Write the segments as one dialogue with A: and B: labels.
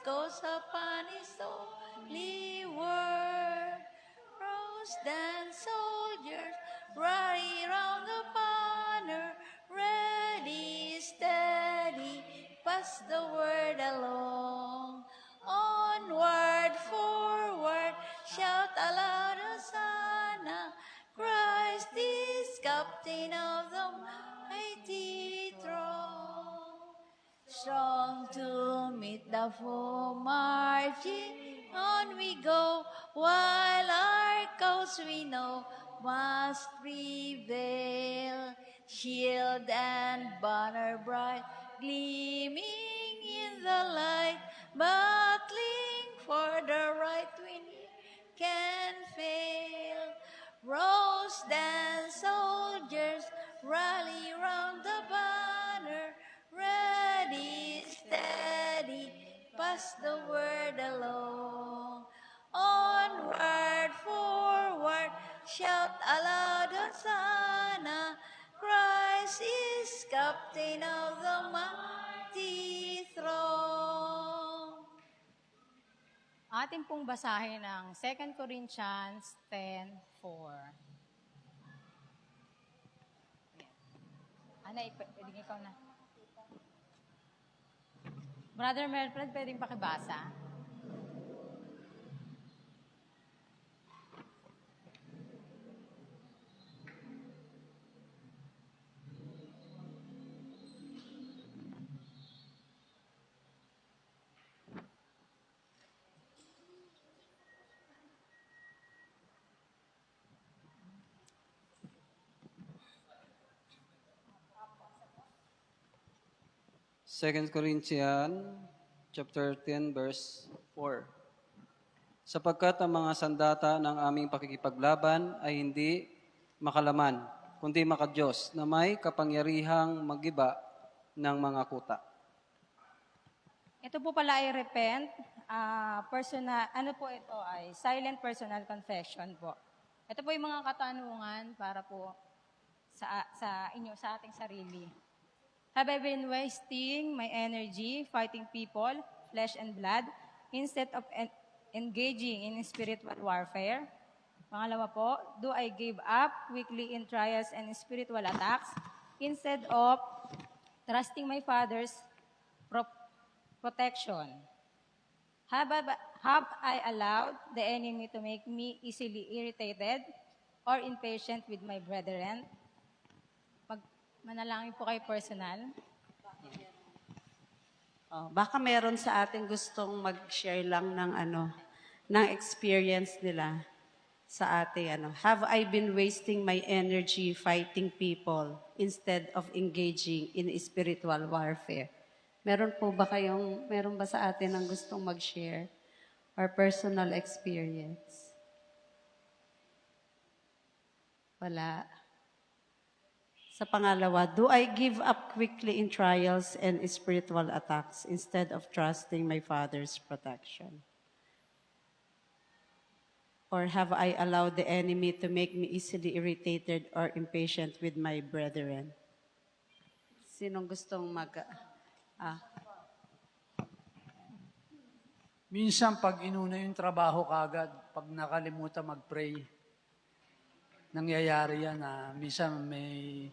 A: goes upon his holy word. Rose dance soldiers rally round the banner, ready, steady, pass the word along. Onward, forward, shout aloud, Hosanna, Christ is captain of the mighty throne. Strong to meet the foe, marching on we go, while our cause we know must prevail. Shield and banner bright, gleaming in the light, battling for the right we can fail. Rose dance soldiers rally round the banner, ready, steady, pass the word along. Onward, forward, shout aloud, Hosanna, Christ is captain of the mighty throne.
B: Atin pong basahin ang 2 Corinthians 10:4. Ana, pwedeng ikaw na. Brother Melfred, pwedeng pakibasa?
C: Second Corinthians chapter 10 verse 4. Sapagkat ang mga sandata ng aming pakikipaglaban ay hindi makalaman, kundi makadiyos na may kapangyarihang magiba ng mga kuta.
B: Ito po pala ay repent, personal, ano po ito ay silent personal confession po. Ito po yung mga katanungan para po sa inyo, sa ating sarili. Have I been wasting my energy fighting people, flesh and blood, instead of engaging in spiritual warfare? Pangalawa po, do I give up quickly in trials and spiritual attacks instead of trusting my Father's protection? Have I allowed the enemy to make me easily irritated or impatient with my brethren? Manalangin po kayo personal.
D: Baka meron sa atin gustong mag-share lang ng experience nila sa ating Have I been wasting my energy fighting people instead of engaging in spiritual warfare? Meron ba sa atin ang gustong mag-share or personal experience? Wala. Sa pangalawa, do I give up quickly in trials and spiritual attacks instead of trusting my Father's protection? Or have I allowed the enemy to make me easily irritated or impatient with my brethren? Sinong gustong
E: Minsan pag inuna yung trabaho kagad, pag nakalimutan mag-pray, nangyayari yan na minsan may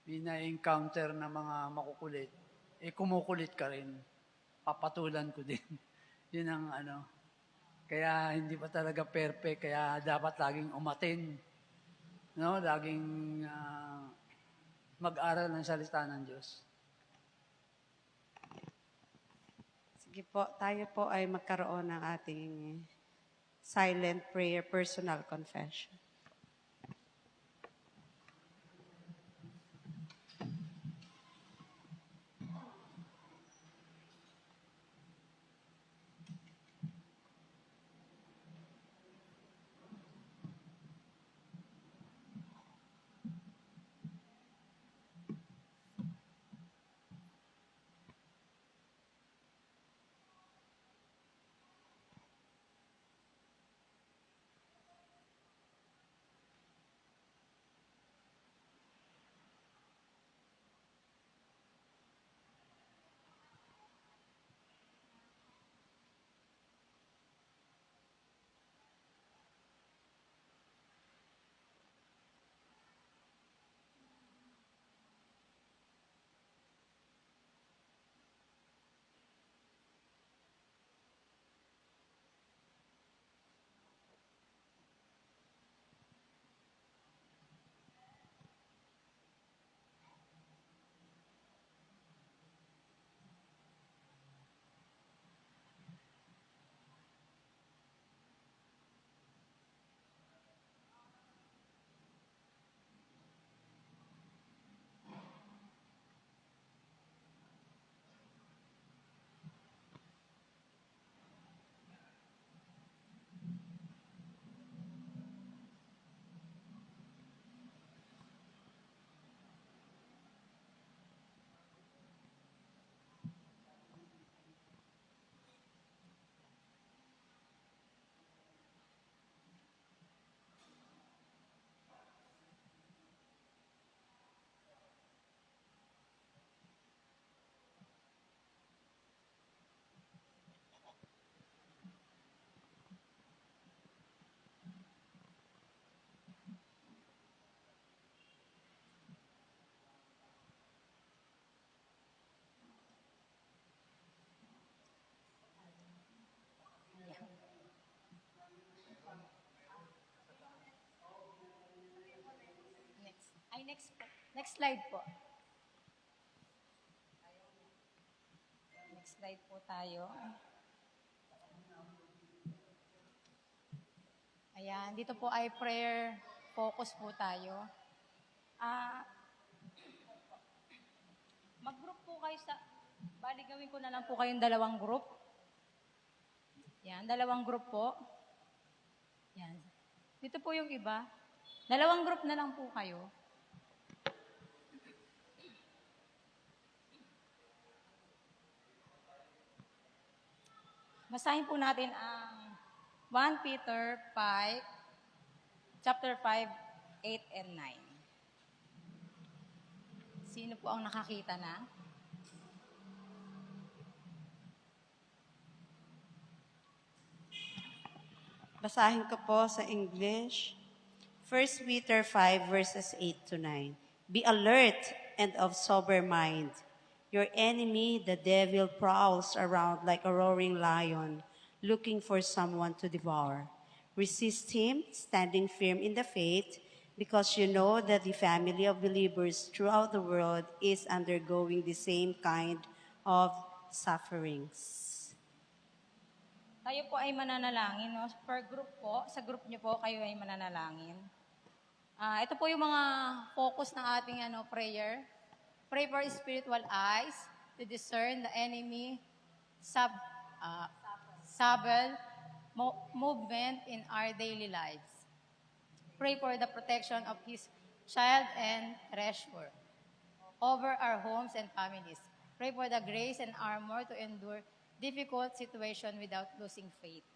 E: na-encounter na mga makukulit, kumukulit ka rin. Papatulan ko din. Yun ang Kaya hindi pa talaga perfect, kaya dapat laging umatin. No? Laging mag-aral ng salita ng Diyos.
D: Sige po, tayo po ay magkaroon ng ating silent prayer, personal confession.
B: Next slide po. Next slide po tayo. Ayan, dito po ay prayer focus po tayo. Mag-group po kayo bali gawin ko na lang po kayong dalawang group. Yan, dalawang group po. Yan. Dito po yung iba. Dalawang group na lang po kayo. Basahin po natin ang 1 Peter 5, chapter 5, 8 and 9. Sino po ang nakakita na?
D: Basahin ko po sa English. 1 Peter 5, verses 8 to 9. Be alert and of sober mind. Your enemy, the devil, prowls around like a roaring lion, looking for someone to devour. Resist him, standing firm in the faith, because you know that the family of believers throughout the world is undergoing the same kind of sufferings.
B: Tayo po ay mananalangin. No? Per group po, sa group niyo po, kayo ay mananalangin. Ito po yung mga focus ng ating prayer. Pray for spiritual eyes to discern the enemy, subtle movement in our daily lives. Pray for the protection of His child and treasure over our homes and families. Pray for the grace and armor to endure difficult situation without losing faith.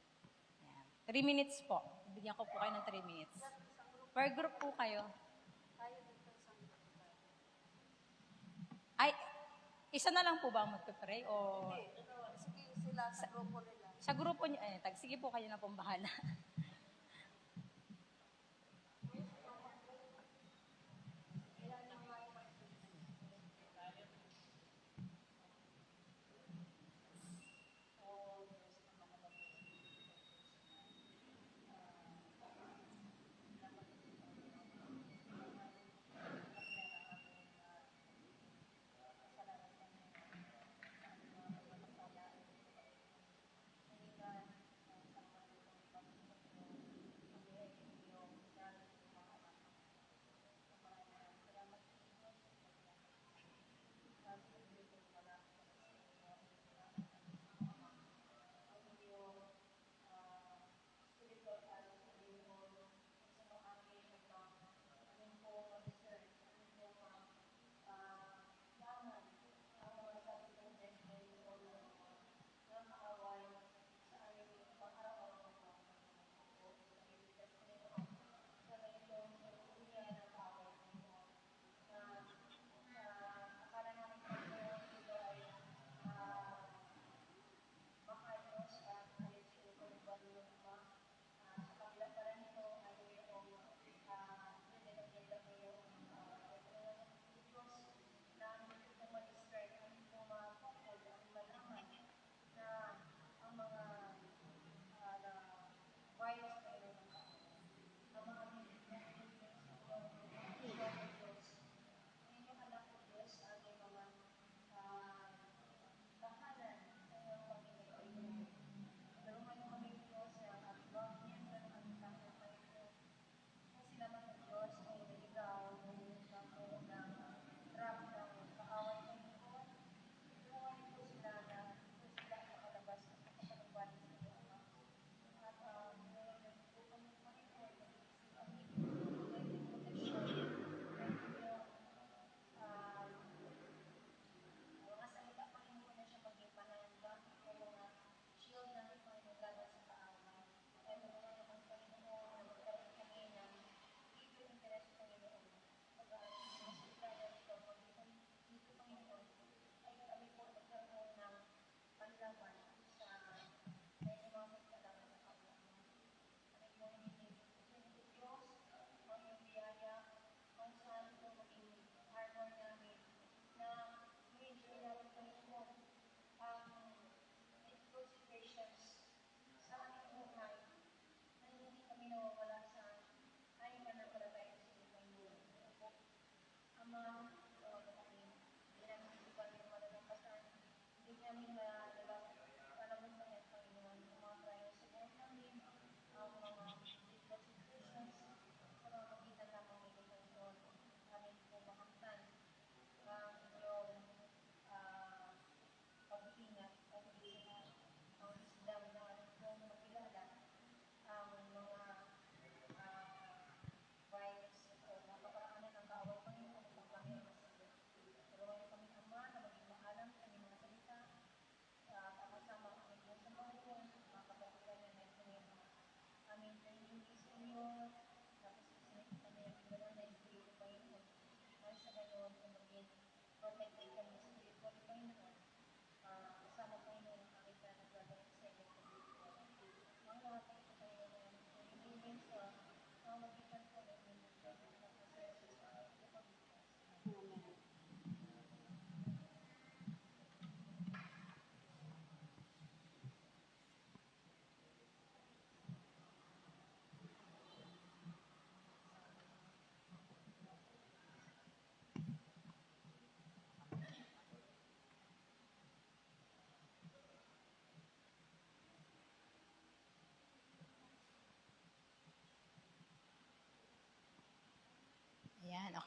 B: Yan. 3 minutes po. Bigyan ko po kayo ng 3 minutes. Per group po kayo. Ay, isa na lang po ba magpipray? O...
D: Sila sa grupo nila.
B: Sa grupo niyo, sige po kayo na pong bahala.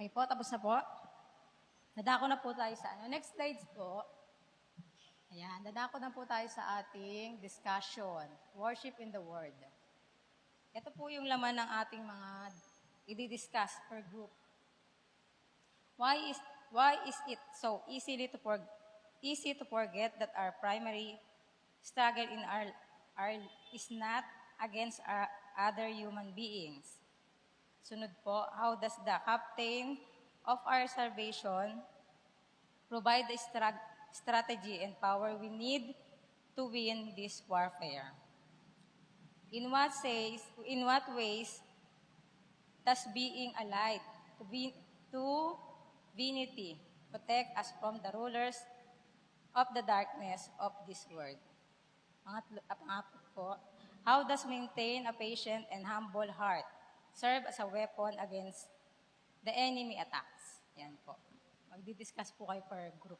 B: Okay po, tapos na po. Dadako na po tayo sa ano. Next slides po. Ayan, dadako na po tayo sa ating discussion. Worship in the Word. Ito po yung laman ng ating mga i-discuss per group. Why is it so easy to forget that our primary struggle in our is not against our other human beings? Sunod po, how does the captain of our salvation provide the strategy and power we need to win this warfare? In what ways does being a light to divinity protect us from the rulers of the darkness of this world? Pangatlo po, how does maintain a patient and humble heart serve as a weapon against the enemy attacks? Yan po. Magdi-discuss po kayo per group.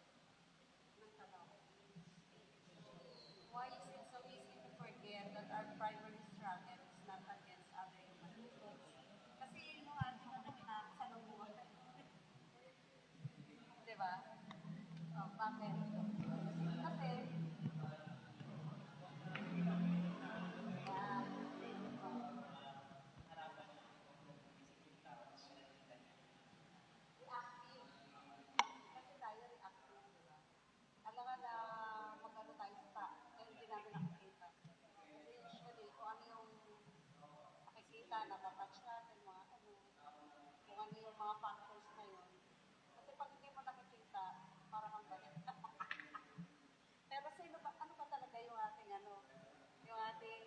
D: Why is it so easy to forget that our primary struggle is not against other human beings? Kasi yun yung ating sa buhay. Di ba? Oh, bakit? Kasi, kasi tayo reactive, di ba? Alam nga na magano tayo sa kaya hindi namin nakikita. Kasi usually, kung ano yung nakikita, natatouch natin, mga ano, kung ano yung mga factors na yun. Kasi pag hindi mo nakikita, parang ang balik. Pero sino ba, ano ba talaga yung ating ano, yung ating,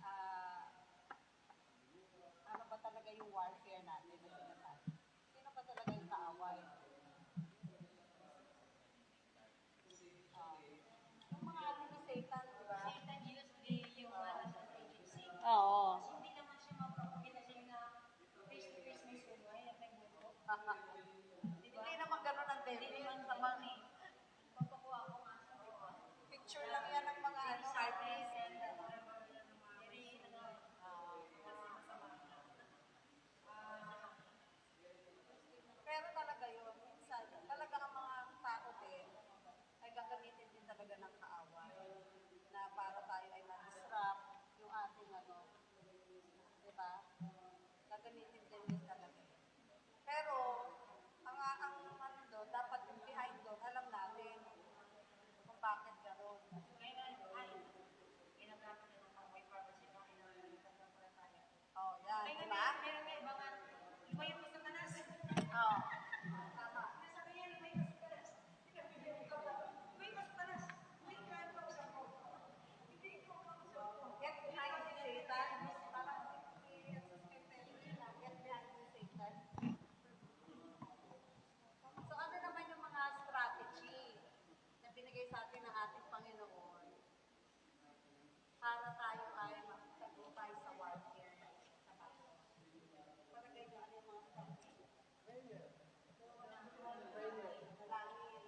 D: ah, ano ba talaga yung warfare natin na sinasabi? Sino ba talaga yung kaaway? Yung mga ano ni Satan, di ba? Satan used yung ano sa agency. Oo. Kasi hindi naman siya mapapagkita na face-to-face na siya, at may buto. Hindi naman ganun ang devil. Hindi naman sa money. Papakuha ko nga sa picture lang yan ng mga ano, artists and pero talaga yun, minsan, talaga ang mga tao din, ay gagamitin din talaga ng kaaway na para tayo ay ma-distract yung ating ano, di ba? Gagamitin din din talaga. Pero, ang ano doon, dapat yung behind doon, alam natin kung bakit gano'n. Oh, yan, di ba? Iba yung isa kanas. Oo. Tama. Sabihin, may isa kanas. May isa kanas. May kaya pa sa ko. Hindi ko get behind the Satan. Parang get behind the Satan. So ano naman yung mga strategy na binigay sa atin ng ating Panginoon para tayo ay makapagpapay sa warfare sa bato? Para ganyan yung mga strategy. Dalangin.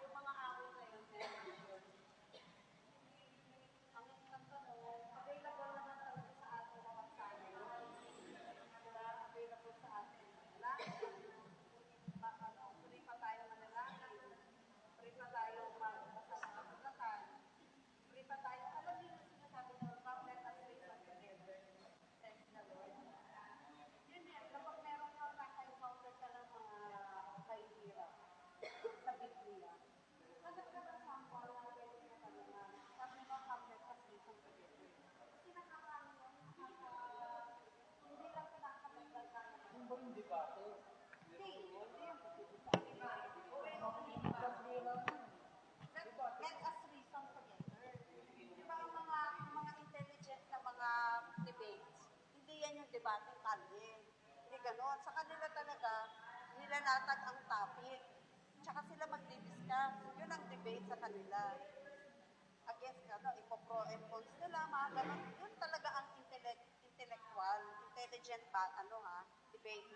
D: Yung mga awit na yun, ang nagtanong, available naman talaga sa atin lahat sa atin. Diba? Available sa atin. Free pa tayo manalangin. Free pa tayo magbasa ng kabulatan. Free pa tayo, alam niyo yung sinasabi ng come let us reason together. Thank the Lord. Yun yan, kapag meron kang naka-encounter ka ng mga kaibira sa Biblia, hanap ka ng sample na pwede mo tanungan. Sabi mo, come let us reason together. Kasi nakakaano yun, hindi lang pinakakagdag ka naman. Yung ba yung debate? Hindi yung let us reason together. Di ba ang mga intelligent na mga debates, hindi yan yung debating kalye. Hindi ganon. Sa kanila talaga, nilalatag ang topic. Tsaka sila magdi-discuss. Yun ang debate sa kanila. yes, ipo-pro and cons nila, mga ganun. Yun talaga ang intellectual, intelligent debate.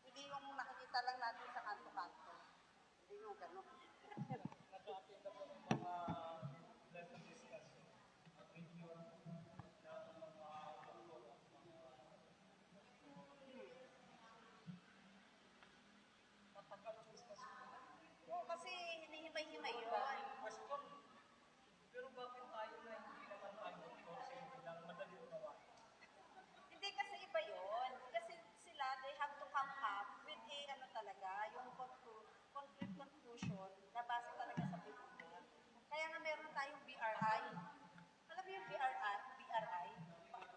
D: Hindi yung nakikita lang natin sa kanto-kanto. Hindi yung ganun. Oo, kasi hinihimay-himay yun. Hindi kasi iba yun. Kasi sila, they have to come up with yung concrete conclusion na base talaga sa Biblia. Kaya nga meron tayong BRI. Alam mo yung BRI?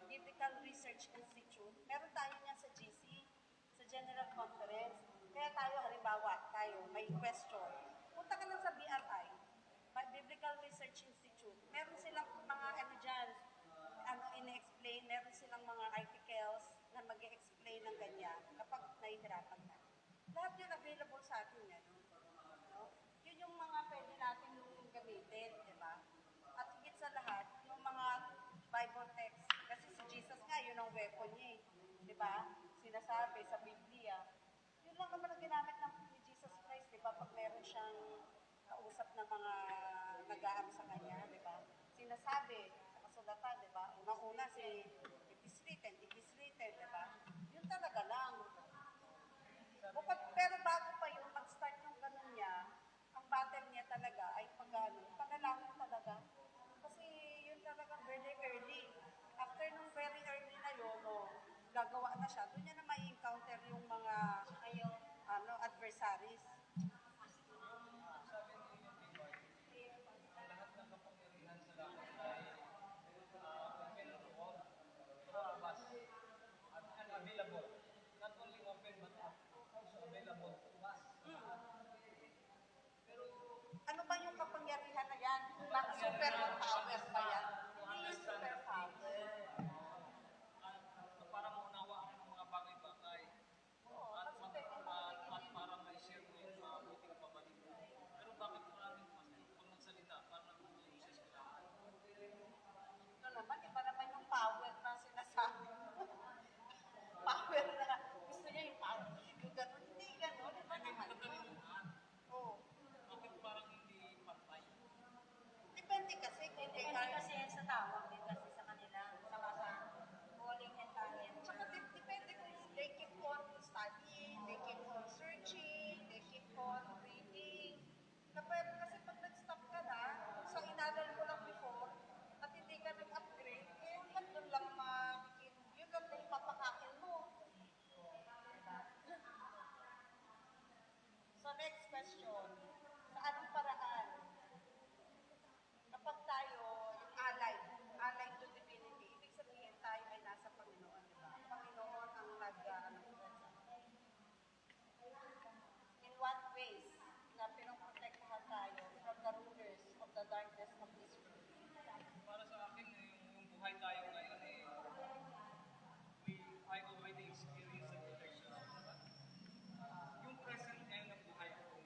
D: Biblical Research Institute. Meron tayo niyan sa GC, sa General Conference. Kaya tayo, halimbawa, may question. Punta ka lang sa BRI, Biblical Research Institute. Meron silang mga dyan, ini-explain, meron silang mga articles na mag-explain ng ganyan kapag nahihirapan ka. Lahat yun available sa atin yan. No? Yun yung mga pwede natin gamitin, di ba? At higit sa lahat, yung mga Bible text. Kasi si Jesus nga, yun ang weapon niya di ba? Sinasabi sa Biblia. Yun lang naman ang ginamit ni Jesus Christ, di ba? Pag meron siyang kausap na mga nag-aano sa kanya, di ba? Sinasabi sa kasulatan, di ba? Unang-una it is written, di ba? Yun talaga lang. Pero bago pa yun, mag-start ng ganun niya, ang battle niya talaga ay panalangin talaga. Kasi yun talaga very early. After nung very early na yun, gagawa na siya, doon niya na may encounter yung mga adversaries. Ano ba yung kapangyarihan na yan? Baka super power ba yan? Hindi yung super power.
C: Para maunawaan ang mga bagay-bagay
D: Oo,
C: at
D: kasi
C: para ma-share mo yung mabuting pabalita. Pero bakit maraming pag nagsalita, parang uses kailangan?
D: ito naman, iba naman yung power na sinasabi. Power na, gusto niya yung power. Yung gano'n, hindi gano'n. Iba naman yun. Oo.
C: Bakit parang hindi pantay?
D: Depende kasi kung they
B: Depende
D: are...
B: kasi yan sa tawag din kasi sa kanila, sa calling and talent.
D: Tsaka depende kung they keep on studying, they keep on searching, they keep on reading. Kasi pag nag-stop ka na, sa inaral mo lang before, at hindi ka nag-upgrade, yun lang yun lang na ipapakain mo. So next question, sa anong paraan? Kapag tayo, yung allied to divinity, ibig sabihin tayo ay nasa Panginoon, di ba? Panginoon ang in what ways na pinoprotektahan tayo from the rulers of the darkness of this world.
C: Para sa akin, yung buhay tayo ngayon, I already experienced the protection of God. Yung present ngayon ng buhay ko,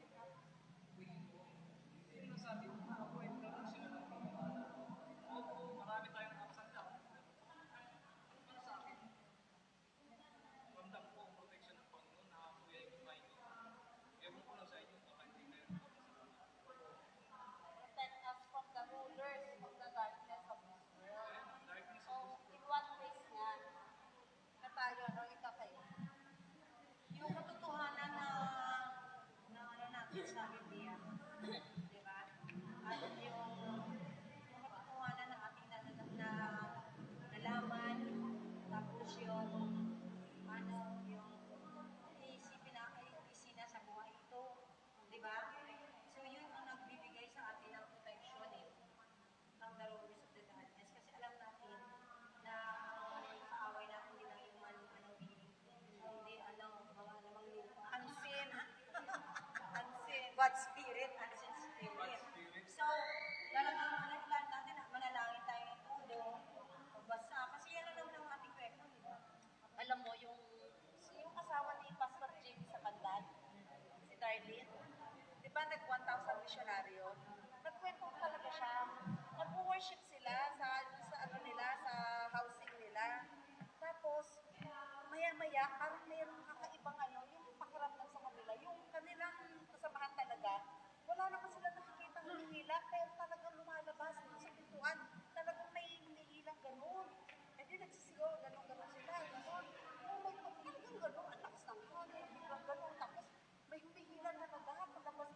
D: maya-maya, parang mayroong kakaibang yung pakiramdam sa kanila, yung kanilang kasamahan talaga, wala naman sila nakikita ng hinila, pero talagang lumalabas sa pintuan, talagang may hinihilang ganun. Eh di nagsisigaw, ganun sila, ganun. Oh my God, talagang ganun, ang lakas ng hangin, biglang ganun, tapos may humihila talaga, palabas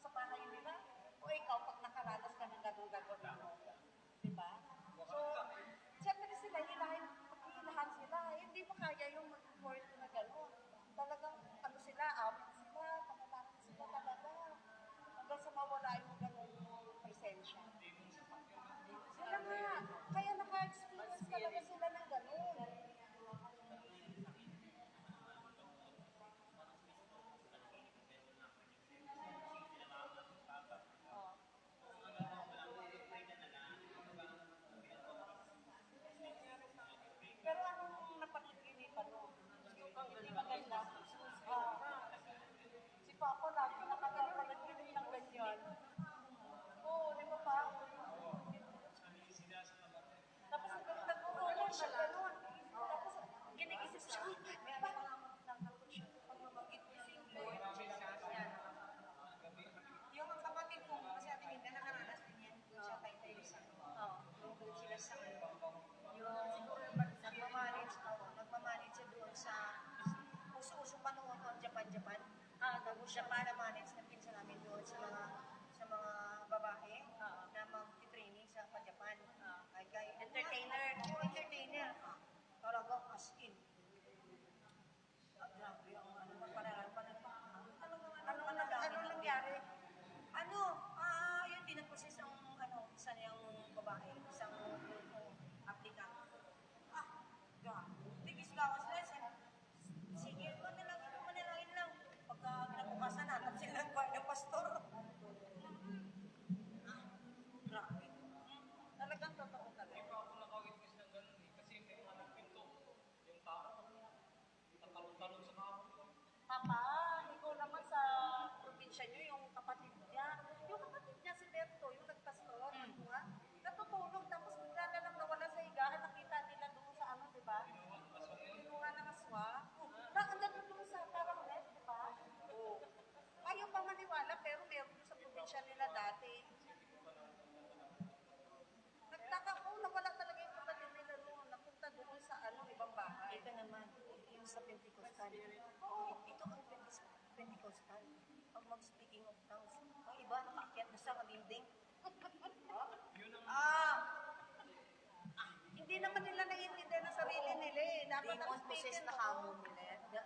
D: sa bahay nila. O ikaw, pag nakaranas ka ng ganun, diba? So, siyempre sila, maghihilahan sila. Hindi mo kaya yung mag-report na gano'n. Talagang, sila, awit sila, panalangin sila talaga. Hanggang sa mawala yung gano'n presensya. Sila nga, kaya naka-experience talaga sila ng gano'n. Pero anong napatiginipan mo? Hindi maganda. Si Papa lagi nakakapanaginip ng ganyan. Oo, di ba pa? Tapos nagtutulog siya ganun. Tapos ginigisip siya. Di ba? Nagtutulog siya. Pag mabanggit ko si Lord,
F: Yung kapatid ko, kasi ate Linda, nakaranas din yan doon sa Taytay Rizal. Doon sila sa yung siguro nagmamanage siya doon sa uso-uso pa noon on Japan. Tapos siya para-manage ng pinsan namin doon sa mga babae na mag-training sa Japan. Kay entertainer. Talagang as in. Grabe ang ano nangyari? Yun, pinaproses ang isa niyang babae, isang applicant. God. Tigis gawas lesson. Sige, manalangin lang. Pagka kinabukasan natin sila ng pastor. Grabe.
D: Talagang totoo talaga.
G: Hindi pa ako nakawitness ng ganun eh. Kasi may mga pinto. Yung tao, tatalon-talon sa mga
D: Papa, ikaw naman sa probinsya niyo, yung kapatid niya si Berto, yung nagpastor, natutulog, tapos bigla na lang nawala sa higaan, nakita nila doon sa di ba? Kinuha ng aswa. Nandun doon sa parang net, di ba? Oo. Ayaw pa maniwala, pero meron doon sa probinsya nila dati. Nagtaka ko, nawala talaga yung kapatid nila doon, napunta doon sa ibang bahay.
F: Ito naman, yung sa Pentecostal. Ito ang Pentecostal. Pag mag-speaking of tongues, ang iba nakaakyat na sa dingding.
D: Hindi naman nila naiintindihan ang sarili nila eh. Dapat ang
F: Demon possessed
D: speaking
F: na hamon nila.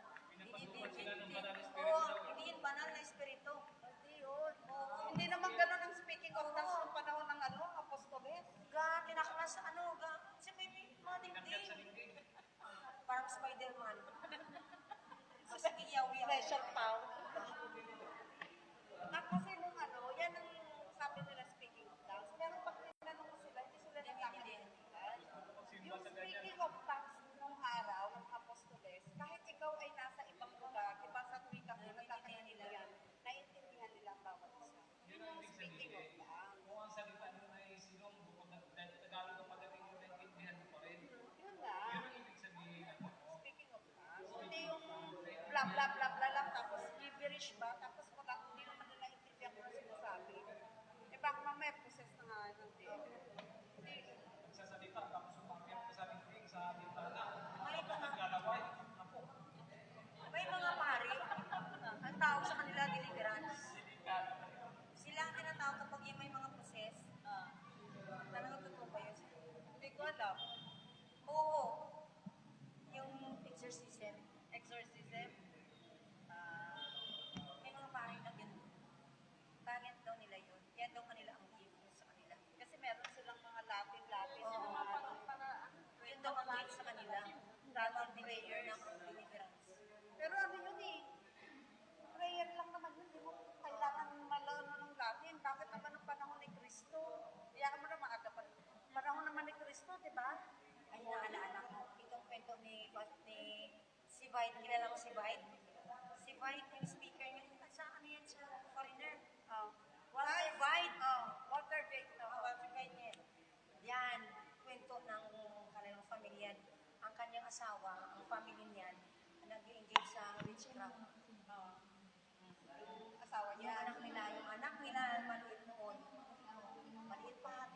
F: Hindi yun banal na espiritu.
D: Hindi yun. Hindi naman ganun ang speaking of tongues noong panahon ng apostoles.
F: Tinaklas sa kasi may mga dingding. Parang Spider-Man. Kasi iyaw-iyaw.
D: Special pound. At kasi nung yan ang sabi nila speaking of tongues. Pero pag tinanong mo sila, hindi sila nagkakaintindihan. Yung speaking of tongues nung araw ng apostoles, kahit ikaw ay nasa ibang lugar, iba sa tuwing ka nagkakaintindihan, naiintindihan nila ang bawat isa. Yun yung speaking of tongues.
G: Kung ang salita nyo ay silong bukod ng Tagalog ang pagdating mo, naiintindihan mo pa rin.
D: Yun nga.
G: Yun ang ibig sabihin ng
D: Speaking of tongues, hindi yung blah blah blah blah lang, tapos gibberish ba, tapos hindi naman nila intindihan kung ano sinasabi. Eh baka mamaya process na nga ng devil. Hindi.
G: nagsasalita, tapos umakyat ka sa ringting sa bintana.
F: May
G: Tapos
F: mga-
G: naglalaway. Ako,
F: May mga pari, ang tawag sa kanila deliverance. Sila ang tinatawag kapag yung may mga proses. Talagang totoo ba yun?
D: Hindi ko alam.
F: Oo. Yung exorcism.
D: Exorcism.
F: May mga pari na ganun. Talent daw nila yun. Yan daw kanila ang gift sa kanila.
D: Kasi meron silang mga lapis-lapis.
F: Oo.
D: Mga para
F: Yun daw ang gift sa kanila. Dapat prayer ng deliverance.
D: Pero ano yun eh, prayer lang naman yun, di mo kailangan malano ng Latin. Bakit naman ng panahon ni Kristo? Kaya mo na maaga pa. Panahon naman ni Kristo, di ba?
F: Ay, naalala ko. Itong kwento ni si Vite. Kilala mo si Vite? Si Vite, yung speaker niya. Sa ano yan, sa foreigner. Walter Vite.
D: Walter Jake.
F: Walter Vite niya. Yan, kwento ng kanilang pamilya. Ang kanyang asawa, ang family niyan, witchcraft. Yung asawa niya, yung anak nila, maliit noon. Maliit pa,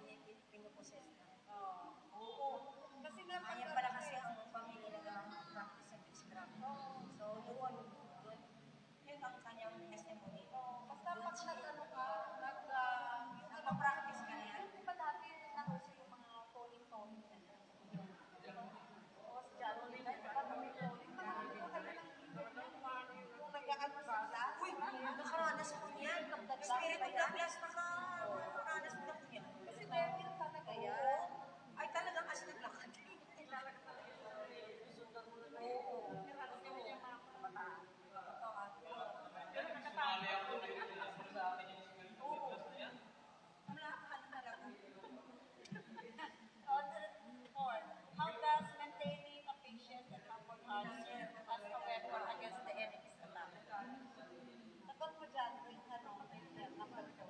F: pinuposes na.
D: Oo. Kasi nga,
F: Ayan pala kasi ang pamilya nag-practice ng witchcraft. So, doon, yun ang kanyang testimony.
D: basta pag nag-ano ka,
F: Nagpa-practice ka na yan.
D: di ba dati nahuso yung mga calling na yan? O si John, di ba may calling? Yung nag-ano sila?
F: Uy, nakaranas ako niyan. Spirit of the blessed, nakaranas din ako niyan.
D: Kasi devil talaga yan.
F: Ay, talagang as naglakad.
D: How does maintaining a patient and humble heart serve as a weapon against the enemy's attack? Sagot mo dyan, yung ano, number 4.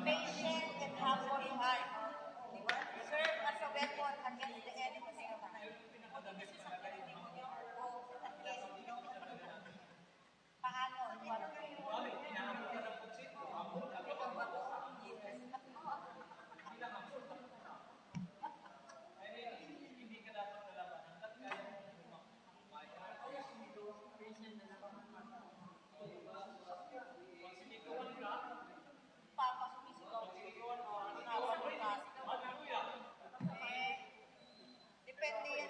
D: Patient and humble heart serve as a weapon against the enemy's attack. Paano? Papa, sumisigaw. Depende yan.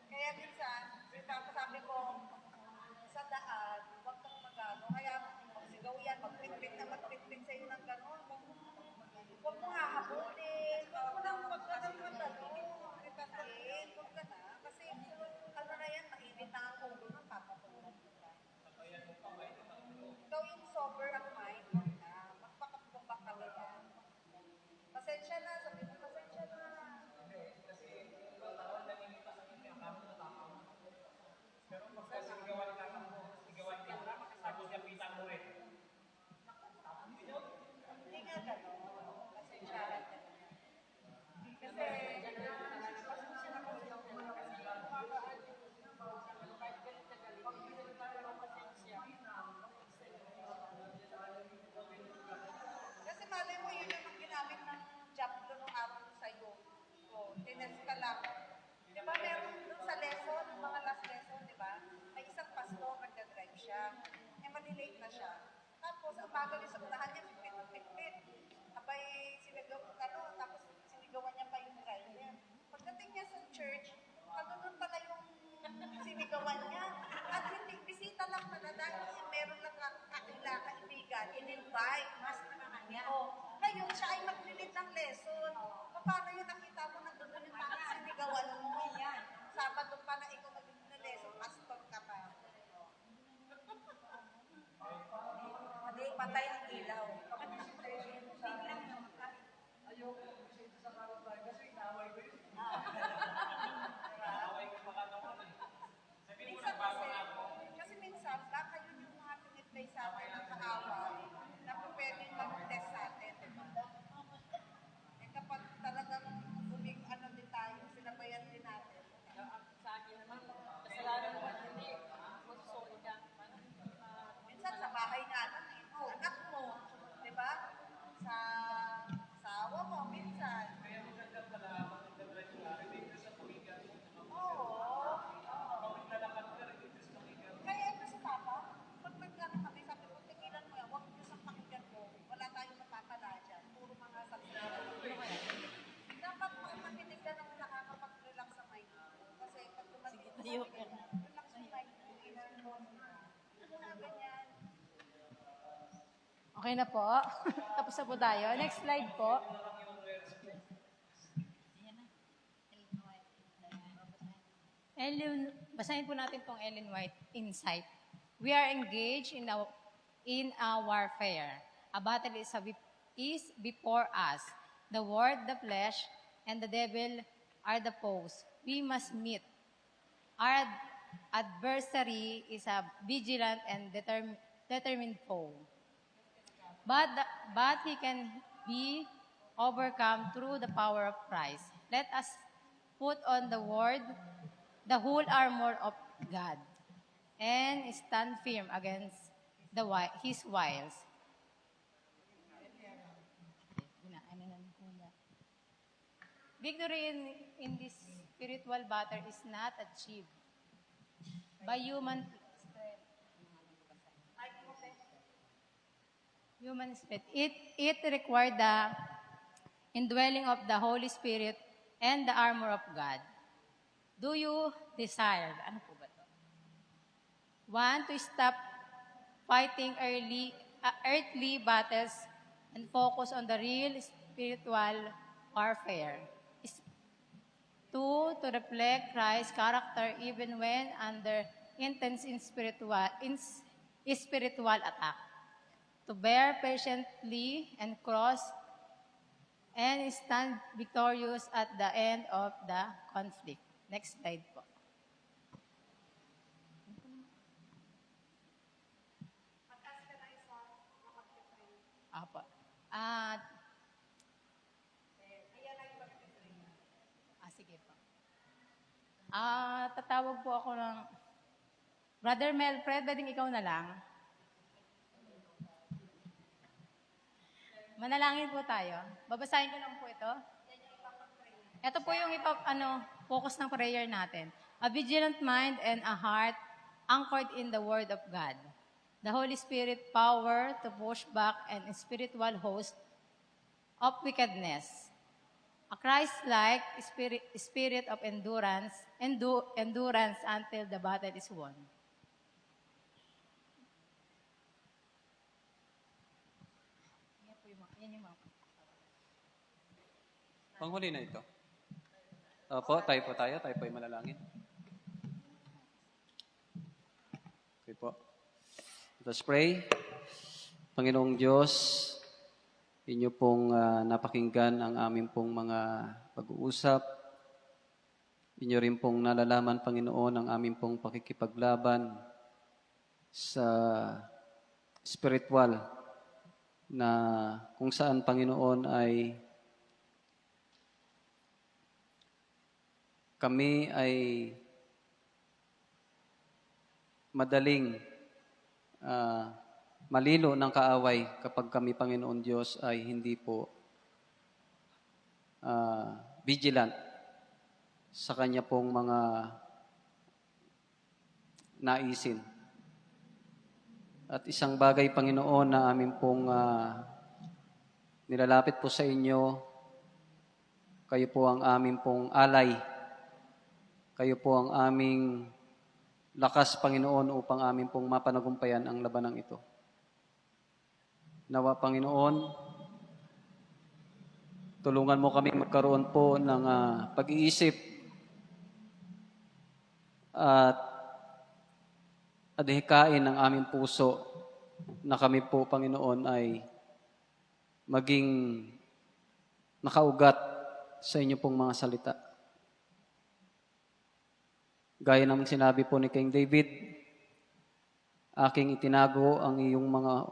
D: Kaya minsan, sabi ko, sa daan, huwag kang magano. Kaya magsigaw yan, magpitpit na magpitpit sa'yo ng gano'n. Huwag mo hahabulin. Huwag mo nang magkano ritahin. Huwag ka na. Kasi ano na yan, mainit na ang ulo ng papatulan ka. Ikaw yung sober ang mind, huwag na. Magpakapabak ka na yan. Pasensya na, sabi mo, pasensya na.
G: Pero pagka sigawan ka tapos kapitan mo rin.
D: Hindi nga gano'n. Pasensyahan ka na. Kasi, pasensya na kasi ako kasi kasi malay mo yun yung ginamit ng Diablo nung araw sa'yo. O, tines ka lang. Di ba meron dun sa lesson, yung mga last lesson, di ba? May isang pastor, nagdadrive siya. Eh, malilate na siya. Tapos, ang bagal yung sa unahan niya, pipit-pit-pit. Abay, tapos sinigawan niya pa yung driver. Pagdating niya sa church, doon pala yung sinigawan niya. At hindi, bisita lang pala dahil meron lang kaibigan, in-invite. Mas naman niya. Ngayon, siya ay maglilid ng lesson. Paano yun nakita mo na doon yung mga sinigawan mo? Yan. Sabado pa na ikaw maglilid ng lesson, pastor ka pa.
F: Hindi, patay ang ilaw.
E: Ayoko bisita sa kapitbahay kasi inaway ko yun.
D: Minsan kasi minsan, baka yun yung mga tinitay sa atin ng kaaway na pwedeng mag-test sa atin, di ba? Eh kapag talagang ano din tayo, sinabayan din natin.
H: Sa akin naman, kasalanan naman hindi. Magsusoli ka.
D: Minsan sa bahay natin, anak mo, di ba? Sa asawa mo, minsan.
G: Kaya maganda pala, maganda yung related sa pamigan.
D: Oo.
G: Kapag lalakad ka, related sa pamigan.
D: Kaya ito sa papa, pag nag-ano kami, sabi ko, tigilan mo yan, huwag mo sa pakinggan mo. Wala tayong mapapala dyan. Puro mga sabihan. Dapat makinig ka ng nakakapag-relax sa mind mo. Kasi pag tumating mo, relax yung mind mo, inner mo. Mga ganyan.
B: Okay na po. Tapos na po tayo. Next slide po. Basahin po natin tong Ellen White insight. We are engaged in a warfare. A battle is before us. The world, the flesh, and the devil are the foes we must meet. adversary is a vigilant and determined foe. But he can be overcome through the power of Christ. Let us put on the whole armor of God, and stand firm against his wiles. Victory in this spiritual battle is not achieved by human spirit. It required the indwelling of the Holy Spirit and the armor of God. Do you desire? Ano po ba to? Want to stop fighting earthly battles and focus on the real spiritual warfare. Two, to reflect Christ's character even when under intense spiritual attack. To bear patiently and cross and stand victorious at the end of the conflict. Next slide po. Apo. Sige po. Tatawag po ako ng Brother Melfred, pwedeng ikaw na lang. Manalangin po tayo. Babasahin ko lang po ito. Ito po yung focus ng prayer natin. A vigilant mind and a heart anchored in the Word of God. The Holy Spirit power to push back an spiritual host of wickedness. A Christ-like spirit of endurance until the battle is won.
C: Panghuli na ito. Opo, tayo po ay manalangin. Okay po. Let us pray. Panginoong Diyos, inyo pong napakinggan ang aming pong mga pag-uusap. Inyo rin pong nalalaman, Panginoon, ang aming pong pakikipaglaban sa spiritual na kung saan, Panginoon, ay kami ay madaling malilo ng kaaway kapag kami, Panginoon Diyos, ay hindi po vigilant sa Kanya pong mga naisin. At isang bagay, Panginoon, na amin pong nilalapit po sa inyo, kayo po ang amin pong alay. Kayo po ang aming lakas, Panginoon, upang amin pong mapanagumpayan ang labanang ito. Nawa, Panginoon, tulungan mo kami magkaroon po ng pag-iisip at adhikain ng aming puso na kami po, Panginoon, ay maging nakaugat sa inyo pong mga salita. Gaya ng sinabi po ni King David, aking itinago ang iyong mga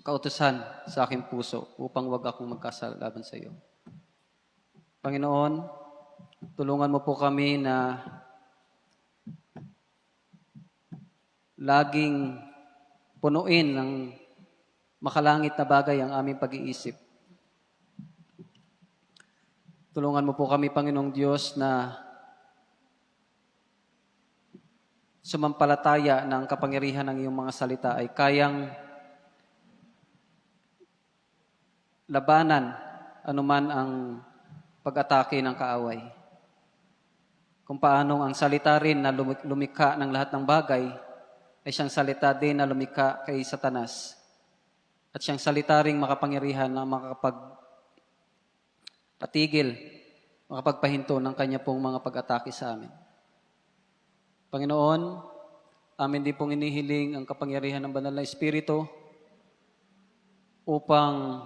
C: kautusan sa aking puso upang wag akong magkasalaban sa iyo. Panginoon, tulungan mo po kami na laging punuin ng makalangit na bagay ang aming pag-iisip. Tulungan mo po kami, Panginoong Diyos, na sumampalataya ng kapangyarihan ng iyong mga salita ay kayang labanan anuman ang pag-atake ng kaaway. Kung paanong ang salita rin na lumikha ng lahat ng bagay ay siyang salita din na lumikha kay Satanas. At siyang salita ring makapangyarihan na makakapagpatigil, makapagpahinto ng kanya pong mga pag-atake sa amin. Panginoon, amin din pong inihiling ang kapangyarihan ng Banal na Espiritu upang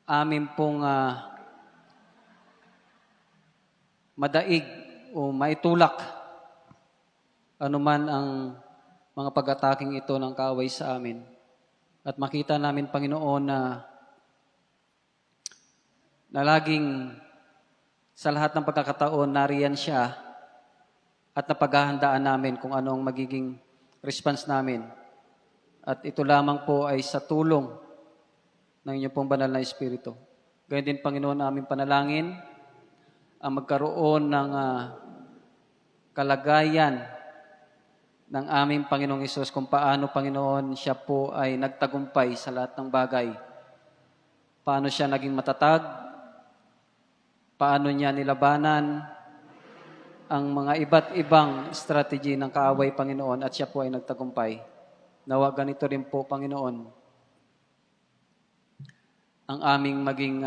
C: amin pong madaig o maitulak anuman ang mga pag-ataking ito ng kaaway sa amin. At makita namin, Panginoon, na laging sa lahat ng pagkakataon nariyan siya at napaghahandaan namin kung ano ang magiging response namin. At ito lamang po ay sa tulong ng inyong pong banal na Espiritu. Gayun din, Panginoon, aming panalangin ang magkaroon ng kalagayan ng aming Panginoong Hesus kung paano, Panginoon, siya po ay nagtagumpay sa lahat ng bagay. Paano siya naging matatag, paano niya nilabanan ang mga iba't ibang strategy ng kaaway, Panginoon, at siya po ay nagtagumpay. Nawa ganito rin po, Panginoon, ang aming maging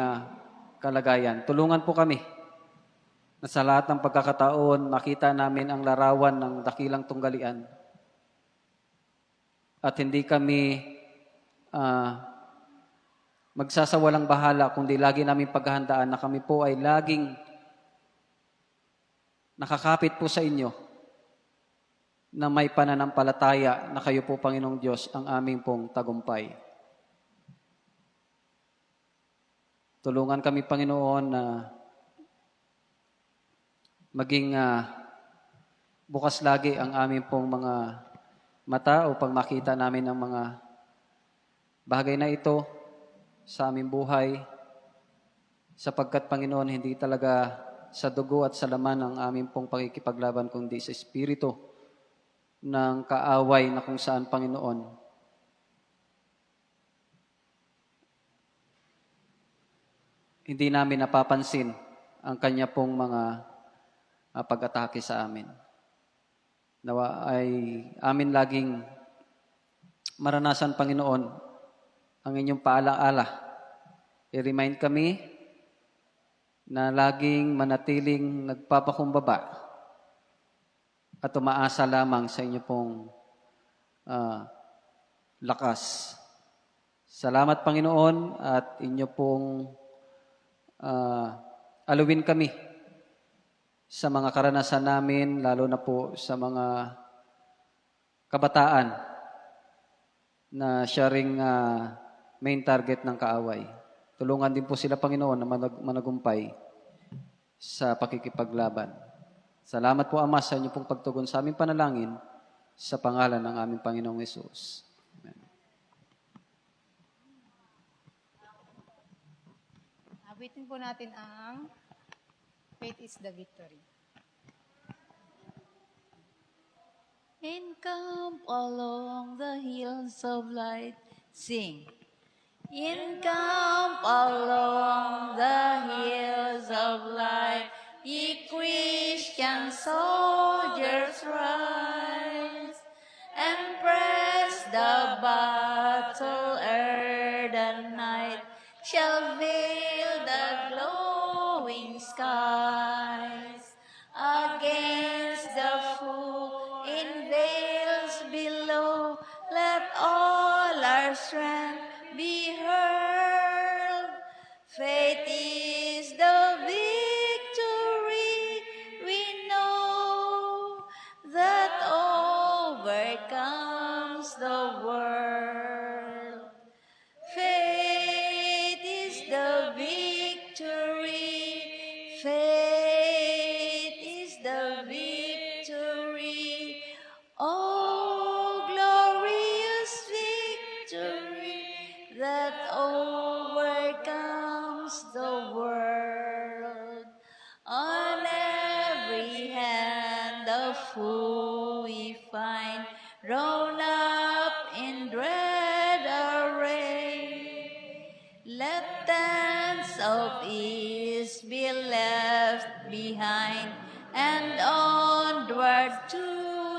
C: kalagayan. Tulungan po kami na sa lahat ng pagkakataon makita namin ang larawan ng dakilang tunggalian. At hindi kami magsasawalang bahala, kundi lagi namin paghahandaan na kami po ay laging nakakapit po sa inyo na may pananampalataya na kayo po, Panginoong Diyos, ang aming pong tagumpay. Tulungan kami, Panginoon, na maging bukas lagi ang aming pong mga mata upang makita namin ang mga bagay na ito sa aming buhay, sapagkat, Panginoon, hindi talaga sa dugo at sa laman ang aming pong pakikipaglaban, kundi sa Espiritu ng kaaway na kung saan, Panginoon, hindi namin napapansin ang kanya pong mga pag-atake sa amin. Nawa ay amin laging maranasan, Panginoon, ang inyong paalaala. I-remind kami na laging manatiling nagpapakumbaba at umaasa lamang sa inyo pong lakas. Salamat, Panginoon, at inyo pong alawin kami sa mga karanasan namin, lalo na po sa mga kabataan na siya ring main target ng kaaway. Tulungan din po sila, Panginoon, na managumpay sa pakikipaglaban. Salamat po, Ama, sa inyo pong pagtugon sa aming panalangin sa pangalan ng aming Panginoong Hesus. Amen.
B: Awitin po natin ang Faith is the Victory.
A: Encamp along the hills of light, sing. Encamp along the hills of light, ye Christian soldiers rise, and press the battle ere the night shall veil the glowing skies. Against the foe in veils below, let all our strength be hurled. Faith is the victory we know that overcomes the world. Faith is the victory. Faith is the victory. Oh, glorious victory that overcomes the world. On every hand the foe we find, drawn up in dread array. Let tents of ease be left behind, and onward to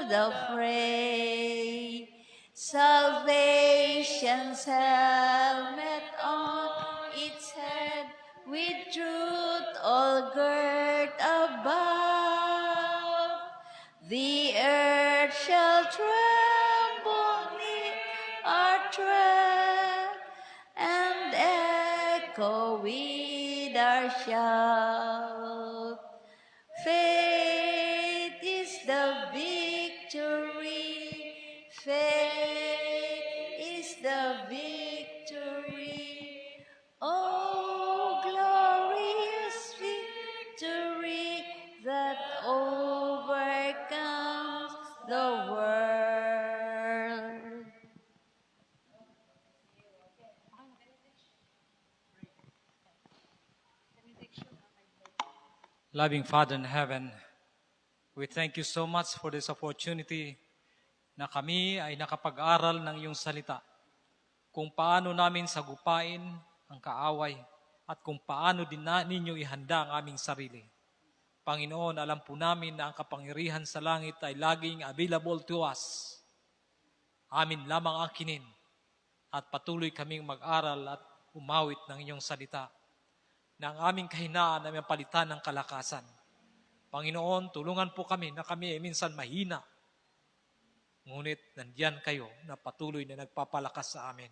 A: the fray. Salvation's helmet on its head, with truth all girt above. The earth shall tremble neath our tread, and echo with our shout. Faith is the victory. victory. Faith is the victory. Oh, glorious victory that overcomes the world.
G: Loving Father in heaven, we thank you so much for this opportunity na kami ay nakapag-aral ng iyong salita. Kung paano namin sagupain ang kaaway at kung paano din ninyo ihanda ang aming sarili. Panginoon, alam po namin na ang kapangyarihan sa langit ay laging available to us. Amin lamang akinin at patuloy kaming mag-aral at umawit ng inyong salita na ang aming kahinaan ay mapalitan ng kalakasan. Panginoon, tulungan po kami na kami ay minsan mahina. Ngunit nandiyan kayo na patuloy na nagpapalakas sa amin.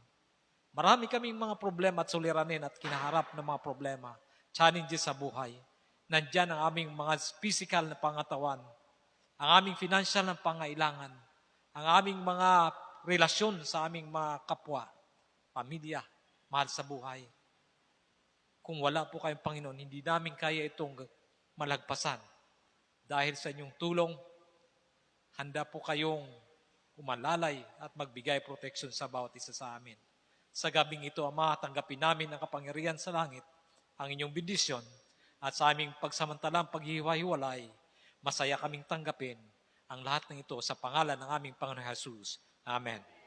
G: Marami kaming mga problema at suliranin at kinaharap ng mga problema, challenges sa buhay. Nandiyan ang aming mga physical na pangatawan, ang aming financial na pangailangan, ang aming mga relasyon sa aming mga kapwa, pamilya, mahal sa buhay. Kung wala po kayong Panginoon, hindi namin kaya itong malagpasan. Dahil sa inyong tulong, handa po kayong umalalay at magbigay protection sa bawat isa sa amin. Sa gabing ito, Ama, tanggapin namin ang kapangyarihan sa langit, ang inyong bendisyon, at sa aming pagsamantalang paghihiwa-hiwalay, masaya kaming tanggapin ang lahat ng ito sa pangalan ng aming Panginoon Jesus. Amen.